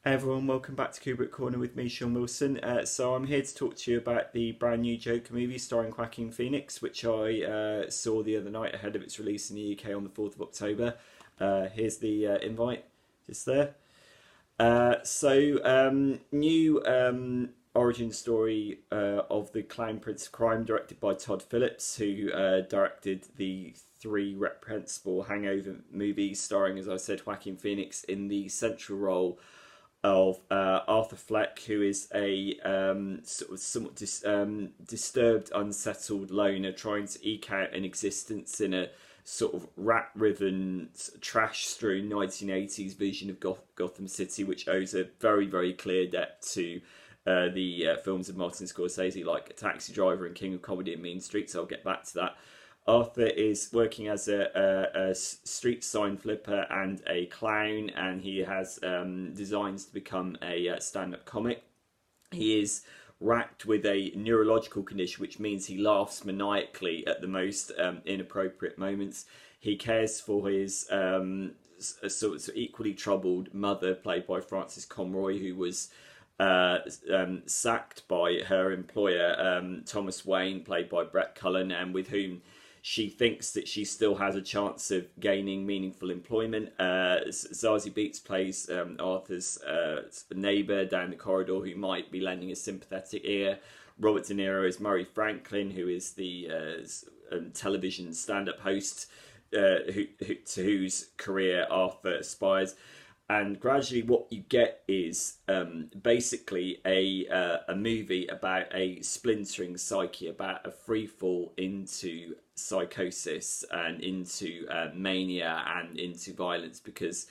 Hey everyone, welcome back to Kubrick Corner with me, Sean Wilson. So I'm here to talk to you about the brand new Joker movie starring Joaquin Phoenix, which I saw the other night ahead of its release in the UK on the 4th of October. Here's the invite, just there. New origin story of the Clown Prince of Crime, directed by Todd Phillips, who directed the three reprehensible Hangover movies, starring, as I said, Joaquin Phoenix in the central role of Arthur Fleck, who is a sort of somewhat disturbed, unsettled loner trying to eke out an existence in a sort of rat-riven, trash-strewn 1980s vision of Gotham City, which owes a very, very clear debt to the films of Martin Scorsese, like A Taxi Driver and King of Comedy and Mean Streets. I'll get back to that. Arthur is working as a street sign flipper and a clown, and he has designs to become a stand-up comic. He is racked with a neurological condition, which means he laughs maniacally at the most inappropriate moments. He cares for his sort of equally troubled mother, played by Frances Conroy, who was sacked by her employer, Thomas Wayne, played by Brett Cullen, and with whom she thinks that she still has a chance of gaining meaningful employment. Zazie Beetz plays Arthur's neighbour down the corridor, who might be lending a sympathetic ear. Robert De Niro is Murray Franklin, who is the television stand-up host to whose career Arthur aspires. And gradually what you get is basically a movie about a splintering psyche, about a free fall into psychosis and into mania and into violence, because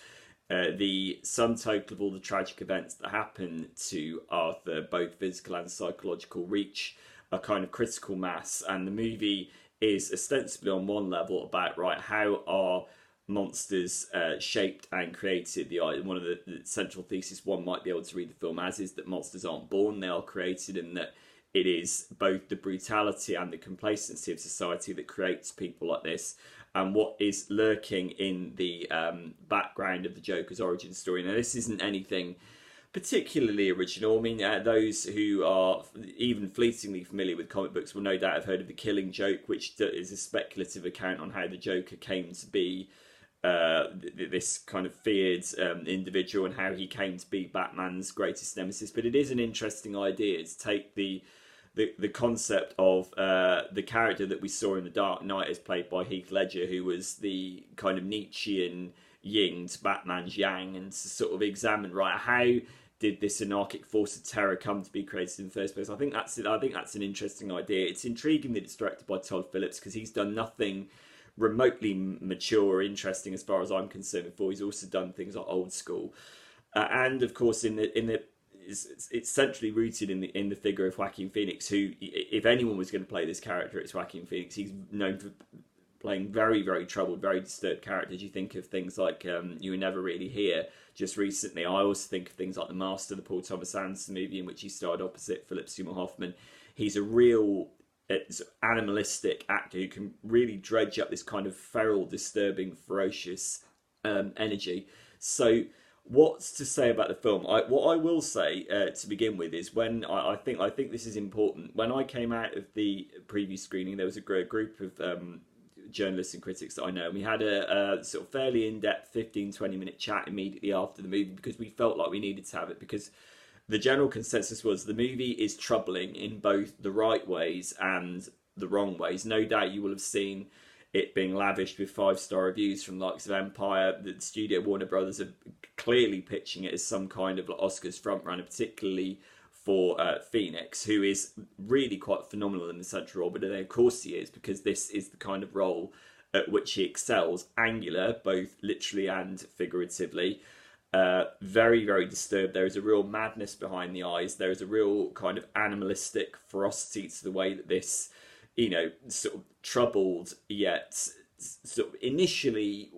the sum total of all the tragic events that happen to Arthur, both physical and psychological, reach a kind of critical mass. And the movie is ostensibly on one level about, right, how are monsters shaped and created. One of the central theses one might be able to read the film as is that monsters aren't born, they are created, and that it is both the brutality and the complacency of society that creates people like this. And what is lurking in the background of the Joker's origin story. Now, this isn't anything particularly original. I mean, those who are even fleetingly familiar with comic books will no doubt have heard of The Killing Joke, which is a speculative account on how the Joker came to be this kind of feared individual, and how he came to be Batman's greatest nemesis. But it is an interesting idea to take the concept of the character that we saw in The Dark Knight, as played by Heath Ledger, who was the kind of Nietzschean yin to Batman's yang, and to sort of examine, right, how did this anarchic force of terror come to be created in the first place? I think that's an interesting idea. It's intriguing that it's directed by Todd Phillips, because he's done nothing remotely mature or interesting as far as I'm concerned before. He's also done things like Old School, and of course it's centrally rooted in the figure of Joaquin Phoenix, who, if anyone was going to play this character, it's Joaquin Phoenix. He's known for playing very, very troubled, very disturbed characters. You think of things like You Were Never Really Here just recently. I also think of things like The Master, the Paul Thomas Anderson movie, in which he starred opposite Philip Seymour Hoffman. He's a real animalistic actor who can really dredge up this kind of feral, disturbing, ferocious energy. So what's to say about the film? What I will say to begin with is, when I think this is important. When I came out of the preview screening, there was a group of journalists and critics that I know, and we had a sort of fairly in-depth 15-20 minute chat immediately after the movie, because we felt like we needed to have it, because the general consensus was the movie is troubling in both the right ways and the wrong ways. No doubt you will have seen it being lavished with 5-star reviews from the likes of Empire. The studio Warner Brothers are clearly pitching it as some kind of Oscars frontrunner, particularly for Phoenix, who is really quite phenomenal in the central role. But then, of course, he is, because this is the kind of role at which he excels. Angular, both literally and figuratively. Very, very disturbed. There is a real madness behind the eyes. There is a real kind of animalistic ferocity to the way that this, sort of troubled yet sort of initially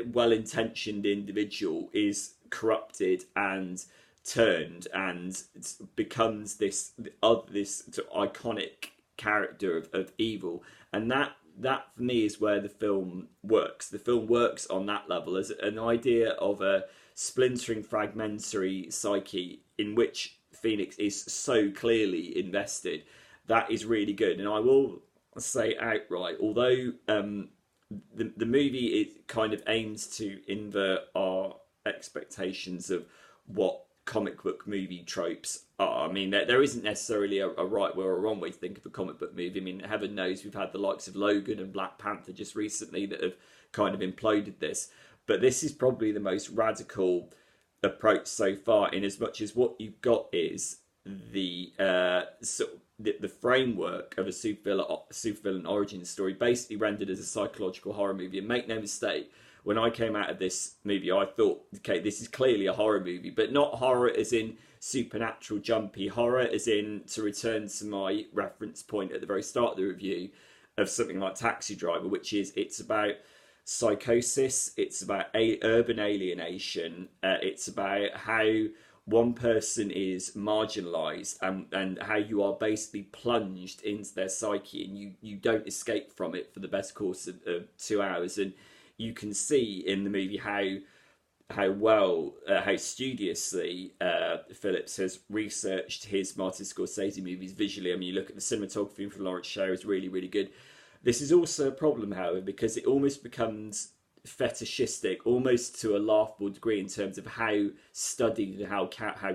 well-intentioned individual is corrupted and turned, and becomes this sort of iconic character of evil. And that for me is where the film works. The film works on that level as an idea of a splintering, fragmentary psyche in which Phoenix is so clearly invested. That is really good. And I will say outright, although the movie it kind of aims to invert our expectations of what comic book movie tropes are. I mean, there isn't necessarily a right way or a wrong way to think of a comic book movie. I mean, heaven knows we've had the likes of Logan and Black Panther just recently that have kind of imploded this. But this is probably the most radical approach so far, in as much as what you've got is the the framework of a supervillain origin story, basically rendered as a psychological horror movie. And make no mistake, when I came out of this movie, I thought, okay, this is clearly a horror movie, but not horror as in supernatural jumpy horror, as in, to return to my reference point at the very start of the review of something like Taxi Driver, which is, it's about psychosis, it's about urban alienation, it's about how one person is marginalized, and how you are basically plunged into their psyche, and you don't escape from it for the best course of 2 hours. And you can see in the movie how studiously Phillips has researched his Martin Scorsese movies visually. I mean, you look at the cinematography from Lawrence Sher is really, really good. This is also a problem, however, because it almost becomes fetishistic, almost to a laughable degree, in terms of how studied and how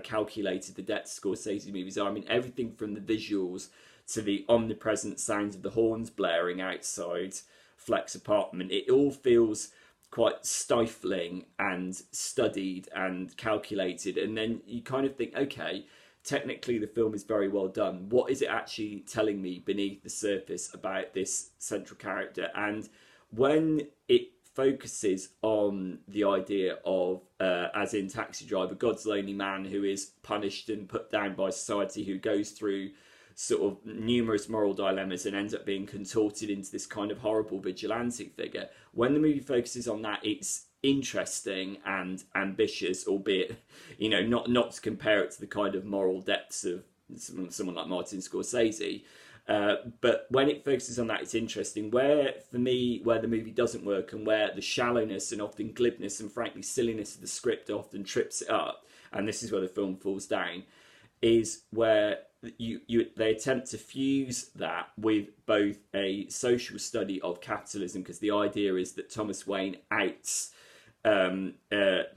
calculated the depth Scorsese movies are. I mean, everything from the visuals to the omnipresent sounds of the horns blaring outside Fleck's apartment, it all feels quite stifling and studied and calculated. And then you kind of think, okay, technically the film is very well done. What is it actually telling me beneath the surface about this central character? And when it focuses on the idea of, as in Taxi Driver, God's lonely man who is punished and put down by society, who goes through sort of numerous moral dilemmas and ends up being contorted into this kind of horrible vigilante figure. When the movie focuses on that, it's interesting and ambitious, albeit, you know, not to compare it to the kind of moral depths of someone like Martin Scorsese. But when it focuses on that, it's interesting. Where, for me, where the movie doesn't work, and where the shallowness and often glibness and frankly silliness of the script often trips it up, and this is where the film falls down, is where they attempt to fuse that with both a social study of capitalism, because the idea is that Thomas Wayne outs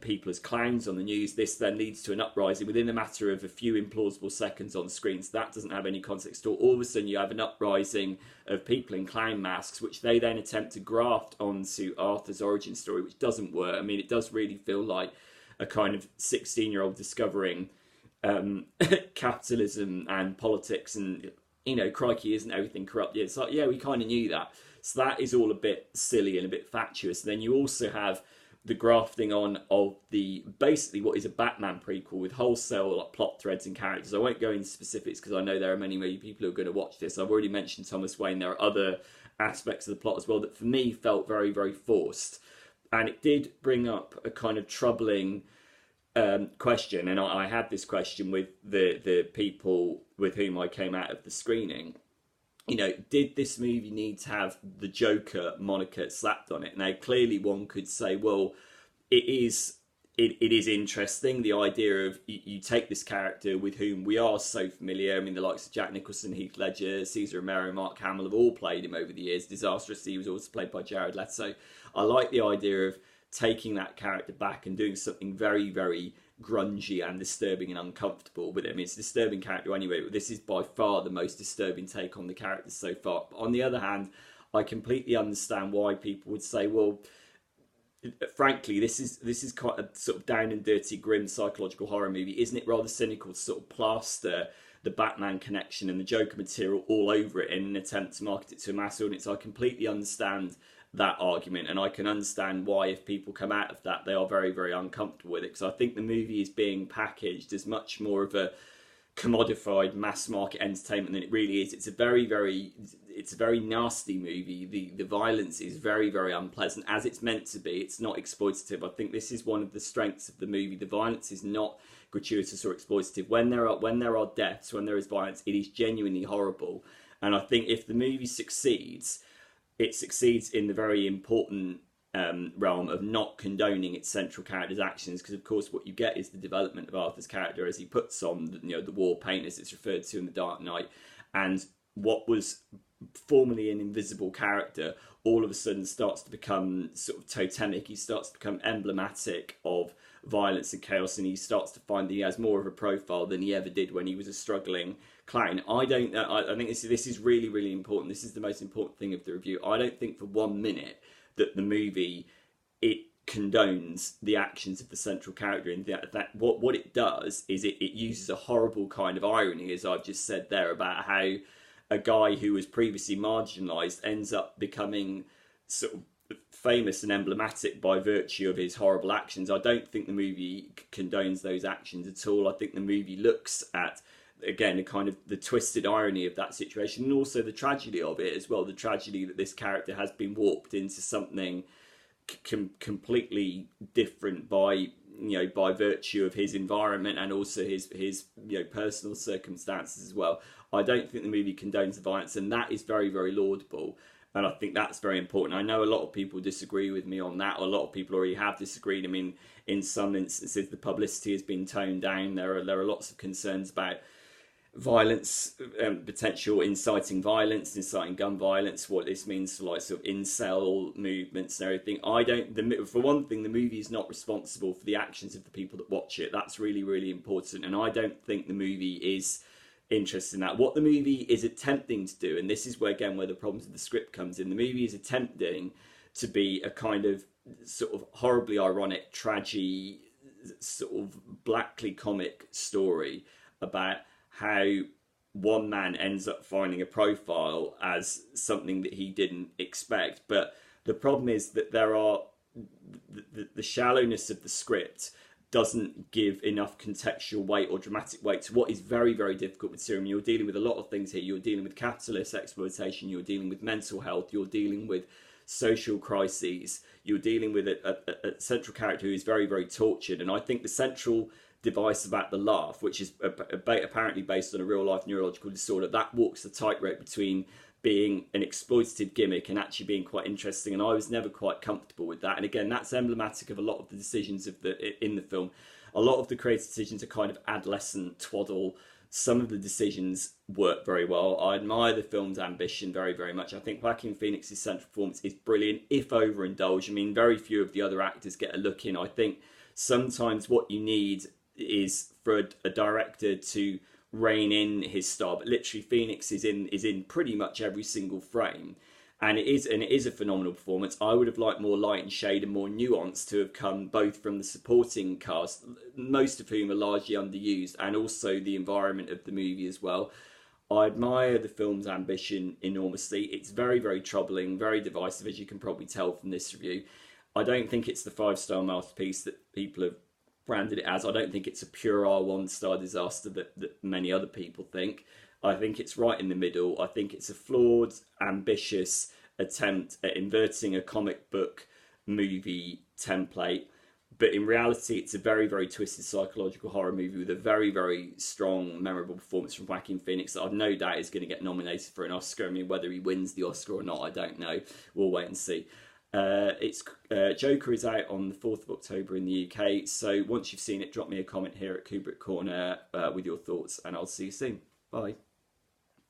people as clowns on the news. This then leads to an uprising within a matter of a few implausible seconds on screen, so that doesn't have any context at all. All of a sudden you have an uprising of people in clown masks, which they then attempt to graft onto Arthur's origin story, which doesn't work. I mean, it does really feel like a kind of 16-year-old discovering capitalism and politics, and, you know, crikey, isn't everything corrupt? Yeah, it's like, yeah, we kind of knew that. So that is all a bit silly and a bit fatuous. And then you also have the grafting on of the, basically what is a Batman prequel with wholesale like plot threads and characters. I won't go into specifics because I know there are many people who are going to watch this. I've already mentioned Thomas Wayne. There are other aspects of the plot as well that for me felt very, very forced. And it did bring up a kind of troubling question, and I had this question with the people with whom I came out of the screening. You know, did this movie need to have the Joker moniker slapped on it? Now, clearly one could say, well, it is interesting, the idea of you take this character with whom we are so familiar. I mean, the likes of Jack Nicholson, Heath Ledger, Cesar Romero, Mark Hamill have all played him over the years. Disastrously, he was also played by Jared Leto. I like the idea of taking that character back and doing something very, very grungy and disturbing and uncomfortable with him. I mean, it's a disturbing character anyway, but this is by far the most disturbing take on the character so far. But on the other hand, I completely understand why people would say, well, frankly, this is quite a sort of down and dirty, grim psychological horror movie. Isn't it rather cynical to sort of plaster the Batman connection and the Joker material all over it in an attempt to market it to a mass audience? I completely understand that argument, and I can understand why, if people come out of that, they are very, very uncomfortable with it, because I think the movie is being packaged as much more of a commodified mass market entertainment than it really is. It's a very, very nasty movie. The violence is very, very unpleasant, as it's meant to be. It's not exploitative. I think this is one of the strengths of the movie. The violence is not gratuitous or exploitative. When there are deaths, when there is violence, it is genuinely horrible. And I think if the movie succeeds, it succeeds in the very important realm of not condoning its central character's actions, because of course what you get is the development of Arthur's character as he puts on the war paint, as it's referred to in The Dark Knight, and what was formerly an invisible character all of a sudden starts to become sort of totemic. He starts to become emblematic of violence and chaos, and he starts to find that he has more of a profile than he ever did when he was a struggling clown. I think this is really, really important. This is the most important thing of the review. I don't think for 1 minute that the movie, it condones the actions of the central character, and that what it does is it uses a horrible kind of irony, as I've just said there, about how a guy who was previously marginalised ends up becoming sort of famous and emblematic by virtue of his horrible actions. I don't think the movie condones those actions at all. I think the movie looks at, again, a kind of the twisted irony of that situation, and also the tragedy of it as well. The tragedy that this character has been warped into something completely different by virtue of his environment and also his personal circumstances as well. I don't think the movie condones the violence, and that is very, very laudable. And I think that's very important. I know a lot of people disagree with me on that. A lot of people already have disagreed. I mean, in some instances, the publicity has been toned down. There are lots of concerns about violence, potential inciting violence, inciting gun violence, what this means for like sort of incel movements and everything. For one thing, the movie is not responsible for the actions of the people that watch it. That's really, really important. And I don't think the movie is interested in that. What the movie is attempting to do, and this is where the problems of the script comes in, the movie is attempting to be a kind of sort of horribly ironic, tragic, sort of blackly comic story about how one man ends up finding a profile as something that he didn't expect. But the problem is that the shallowness of the script doesn't give enough contextual weight or dramatic weight to what is very, very difficult material. You're dealing with a lot of things here. You're dealing with capitalist exploitation, you're dealing with mental health, you're dealing with social crises, you're dealing with a central character who is very, very tortured. And I think the central device about the laugh, which is apparently based on a real life neurological disorder, that walks the tightrope between being an exploitative gimmick and actually being quite interesting, and I was never quite comfortable with that. And again, that's emblematic of a lot of the decisions in the film. A lot of the creative decisions are kind of adolescent twaddle. Some of the decisions work very well. I admire the film's ambition very, very much. I think Joaquin Phoenix's central performance is brilliant, if overindulged. I mean, very few of the other actors get a look in. I think sometimes what you need is for a director to rein in his style, but literally Phoenix is in pretty much every single frame, and it is a phenomenal performance. I would have liked more light and shade and more nuance to have come both from the supporting cast, most of whom are largely underused, and also the environment of the movie as well. I admire the film's ambition enormously. It's very, very troubling, very divisive, as you can probably tell from this review. I don't think it's the 5-star masterpiece that people have branded it as. I don't think it's a pure R1-star disaster that many other people think. I think it's right in the middle. I think it's a flawed, ambitious attempt at inverting a comic book movie template. But in reality, it's a very, very twisted psychological horror movie with a very, very strong, memorable performance from Joaquin Phoenix that I've no doubt is going to get nominated for an Oscar. I mean, whether he wins the Oscar or not, I don't know. We'll wait and see. Joker is out on the 4th of October in the UK, so once you've seen it, drop me a comment here at Kubrick Corner with your thoughts, and I'll see you soon. Bye.